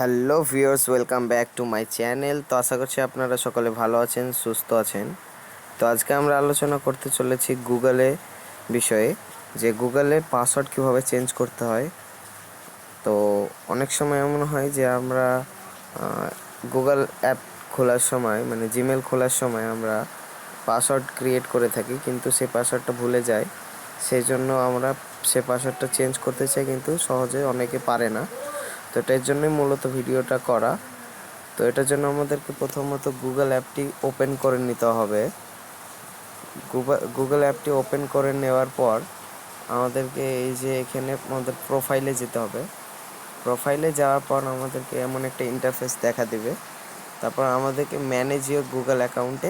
Hello viewers, welcome back to my channel. তো আশা করছি আপনারা সকলে ভালো আছেন, সুস্থ আছেন। তো আজকে আমরা আলোচনা করতে চলেছি গুগলে বিষয়ে, যে গুগলে পাসওয়ার্ড কীভাবে চেঞ্জ করতে হয়। তো অনেক সময় এমন হয় যে আমরা গুগল অ্যাপ খোলার সময়, মানে জিমেল খোলার সময় আমরা পাসওয়ার্ড ক্রিয়েট করে থাকি, কিন্তু সেই পাসওয়ার্ডটা ভুলে যাই। সেই জন্য আমরা সে পাসওয়ার্ডটা চেঞ্জ করতে চাই, কিন্তু সহজে অনেকে পারে না। তো এটার জন্যই মূলত ভিডিওটা করা। তো এটার জন্য আমাদেরকে প্রথমত গুগল অ্যাপটি ওপেন করে নিতে হবে। গুগল অ্যাপটি ওপেন করে নেওয়ার পর আমাদেরকে এই যে এখানে আমাদের প্রোফাইলে যেতে হবে। প্রোফাইলে যাওয়ার পর আমাদেরকে এমন একটা ইন্টারফেস দেখা দিবে। তারপর আমাদেরকে ম্যানেজ ইওর গুগল অ্যাকাউন্টে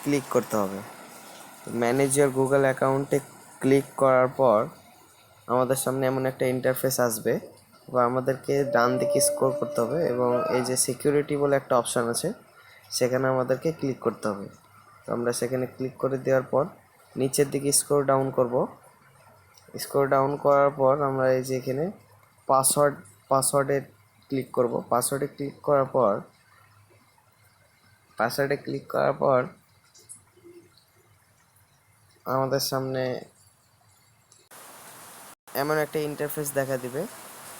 ক্লিক করতে হবে। ম্যানেজ ইওর গুগল অ্যাকাউন্টে ক্লিক করার পর আমাদের সামনে এমন একটা ইন্টারফেস আসবে, বা আমাদেরকে ডান দিকে স্ক্রল করতে হবে এবং এই যে সিকিউরিটি বলে একটা অপশান আছে, সেখানে আমাদেরকে ক্লিক করতে হবে। তো আমরা সেখানে ক্লিক করে দেওয়ার পর নিচের দিকে স্ক্রল ডাউন করব। স্ক্রল ডাউন করার পর আমরা এই যে এখানে পাসওয়ার্ডে ক্লিক করব। পাসওয়ার্ডে ক্লিক করার পর আমাদের সামনে এমন একটা ইন্টারফেস দেখা দিবে।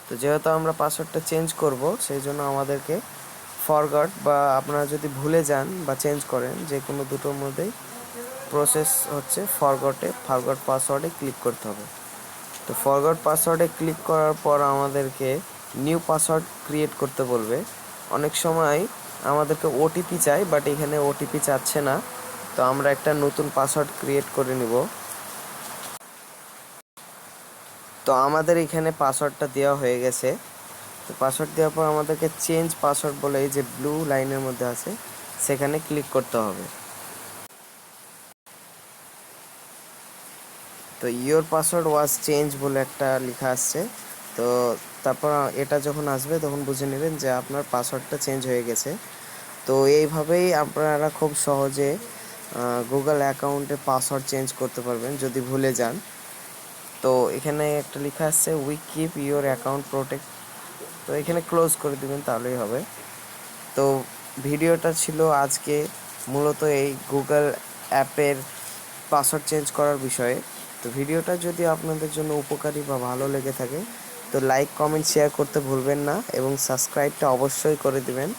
তো যেহেতু আমরা পাসওয়ার্ডটা চেঞ্জ করব, সেই জন্য আমাদেরকে ফরগট, বা আপনারা যদি ভুলে যান বা চেঞ্জ করেন, যে কোনো দুটোর মধ্যেই প্রসেস হচ্ছে ফরগট পাসওয়ার্ডে ক্লিক করতে হবে। তো ফরগট পাসওয়ার্ডে ক্লিক করার পর আমাদেরকে নিউ পাসওয়ার্ড ক্রিয়েট করতে বলবে। অনেক সময় আমাদেরকে ওটিপি চাই, বাট এখানে ওটিপি চাচ্ছে না। তো আমরা একটা নতুন পাসওয়ার্ড ক্রিয়েট করে নিব। তো আমাদের এখানে পাসওয়ার্ডটা দেওয়া হয়ে গেছে। তো পাসওয়ার্ড দেওয়ার পর আমাদেরকে চেঞ্জ পাসওয়ার্ড বলে এই যে ব্লু লাইনের মধ্যে আছে, সেখানে ক্লিক করতে হবে। তো ইওর পাসওয়ার্ড ওয়াজ চেঞ্জ বলে একটা লেখা আসছে। তো তারপর এটা যখন আসবে তখন বুঝে নেবেন যে আপনার পাসওয়ার্ডটা চেঞ্জ হয়ে গেছে। তো এইভাবেই আপনারা খুব সহজে গুগল অ্যাকাউন্টে পাসওয়ার্ড চেঞ্জ করতে পারবেন যদি ভুলে যান। তো এখানে একটা লেখা আসছে we keep your account protect. তো এখানে ক্লোজ করে দিবেন, তাহলেই হবে। তো ভিডিওটা ছিল আজকে মূলত এই গুগল অ্যাপের পাসওয়ার্ড চেঞ্জ করার বিষয়ে। তো ভিডিওটা যদি আপনাদের জন্য উপকারী বা ভালো লেগে থাকে, তো লাইক, কমেন্ট, শেয়ার করতে ভুলবেন না এবং সাবস্ক্রাইবটা অবশ্যই করে দিবেন।